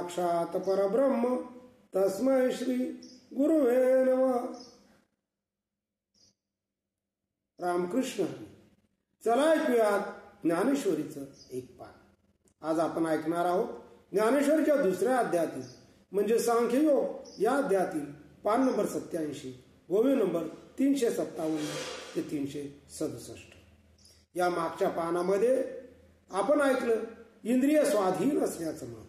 साक्षात परब्रह्म तस्मै श्री गुरुवे नमः. रामकृष्ण. चला ऐकूयात ज्ञानेश्वरीचं एक पान. आज आपण ऐकणार आहोत ज्ञानेश्वरीच्या दुसऱ्या अध्यायातील म्हणजे सांख्ययोग या अध्यायातील पान नंबर 87, ओवी नंबर 357 ते 367. या मागच्या पानामध्ये आपण ऐकलं इंद्रिय स्वाधीन असण्याचं महत्व.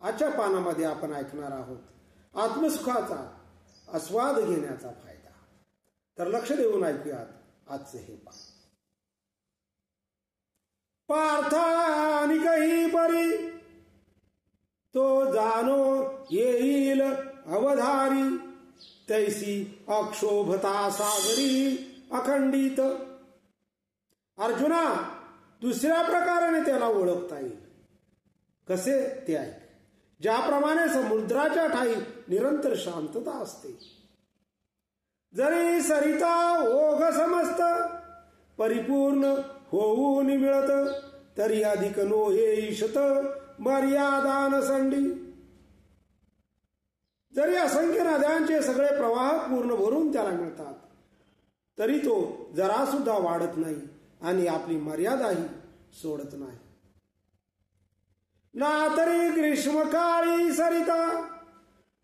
आजच्या पानामध्ये आपण ऐकणार आहोत आत्मसुखाचा आस्वाद घेण्याचा फायदा. तर लक्ष देऊन ऐकूयात आजचे हे पान. पार्थानिकही परी तो जाणो येईल अवधारी, तैसी अक्षोभता सागरी अखंडित. अर्जुना, दुसऱ्या प्रकाराने त्याला ओळखता येईल. कसे ते ऐक. ज्याप्रमाणे समुद्राच्या ठाई निरंतर शांतता असते, जरी सरिता ओघ समस्त परिपूर्ण होऊन मिळत, तरी अधिक नो हे ईशत मर्यादा नसंडी. जरी असंख्य नद्यांचे सगळे प्रवाह पूर्ण भरून त्याला मिळतात, तरी तो जरा सुद्धा वाढत नाही आणि आपली मर्यादाही सोडत नाही. ना तरी ग्रीष्मकाळी सरिता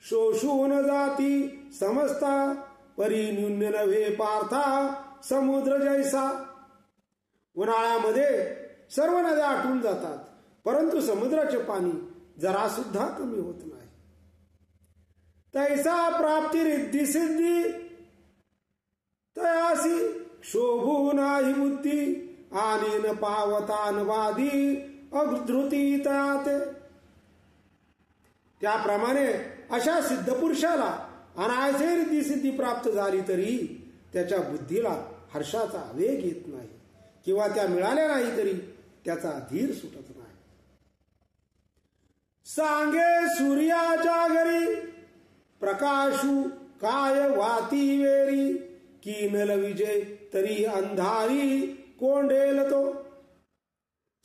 शोषून जाती समजता, परी न्यून्य नव्हे पार्था समुद्र जैसा. उन्हाळ्यामध्ये सर्व नद्या आटून जातात, परंतु समुद्राचे पाणी जरा सुद्धा कमी होत नाही. तैसा प्राप्ती रिद्धी सिद्धी तयासी शोभू नाही बुद्धी, आणि न पावतान वादी अधृती तयाते. त्याप्रमाणे अशा सिद्ध पुरुषाला अनायसे रिद्धी सिद्धी प्राप्त झाली तरी त्याच्या बुद्धीला हर्षाचा वेग येत नाही, किंवा त्या मिळाल्या नाही तरी त्याचा धीर सुटत नाही. सांगे सूर्याच्या घरी प्रकाशू काय वाती वेरी, किनल विजय तरी अंधारी कोंडेल तो.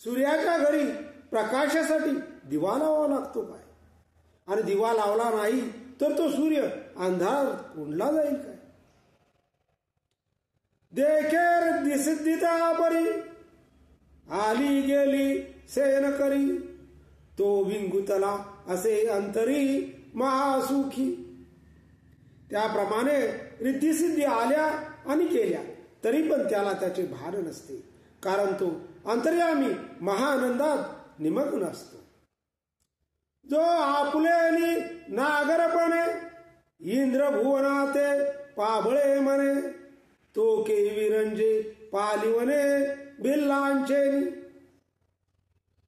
सूर्याच्या घरी प्रकाशासाठी दिवा लावावा लागतो काय, आणि दिवा लावला नाही तर तो सूर्य अंधार कोंडला जाईल काय. देखेर दिसिद्धिता परी आली गेली सेन करी, तो विंगुतला असे अंतरी महासुखी. त्याप्रमाणे रिद्धिसिद्धी आल्या आणि गेल्या तरी पण त्याला त्याचे भान नसते, कारण तो अंतर्यामी महाआनंदात निमग्न असतो. जो आपुलेली नागरपणे इंद्रभुवनाते पाबळे म्हणे, तो के विरंजे पालिवने भिल्लांचेनी.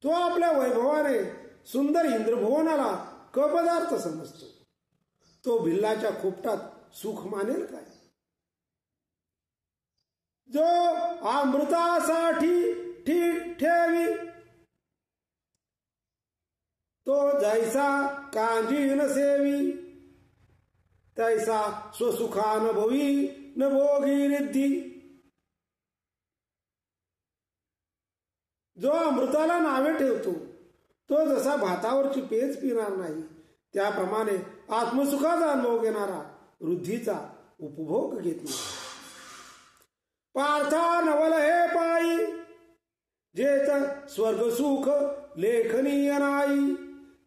तो आपल्या वैभवाने सुंदर इंद्रभुवनाला कपदार्थ समजतो, तो भिल्लाच्या खोपटात सुख मानेल काय. जो अमृतासाठी ठीक ठेवी, तो जैसा कांजीन सेवी, तैसा स्वसुखानुभवी न भोगी रिद्धी. जो अमृताला नावे ठेवतो, तो जसा भातावरची पेच पिणार नाही, त्याप्रमाणे आत्मसुखाचा अनुभव घेणारा वृद्धीचा उपभोग घेत नाही. पार्था नवल हे पायी जेत स्वर्गसुख लेखनीय नाही,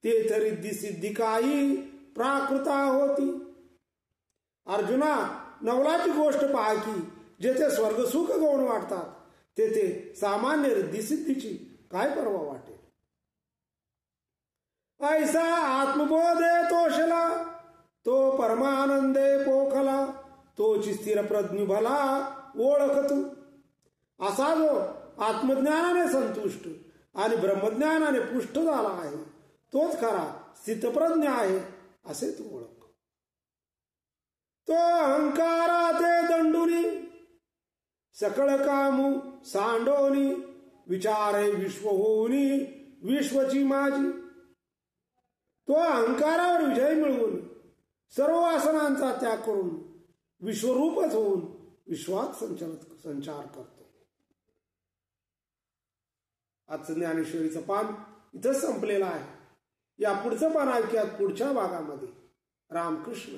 तेथ रिद्धी सिद्धी काही प्राकृता होती. अर्जुना, नवलाची गोष्ट पहा की जेथे स्वर्गसुख गौण वाटतात, तेथे सामान्य रिद्धी सिद्धीची काय पर्वा वाटेल. ऐसा आत्मबोधे तोषला, तो परमानंदे पोखला, तोची स्थिर प्रज्ञ भला ओळखतो. असा जो आत्मज्ञानाने संतुष्ट आणि ब्रह्मज्ञानाने पुष्ट झाला आहे, तोच खरा स्थितप्रज्ञ आहे असे तू ओळख. तो अहंकाराते दंडुनी सकळ कामू सांडोनी, विचारे विश्व होऊनी विश्वची माझी. तो अहंकारावर विजय मिळवून सर्व वासनांचा त्याग करून विश्वरूपच होऊन विश्वात संचार करतो. आजचं ज्ञानेश्वरीचं पान इथंच संपलेलं आहे. या पुढचं पान ऐकूयात पुढच्या भागामध्ये. रामकृष्ण.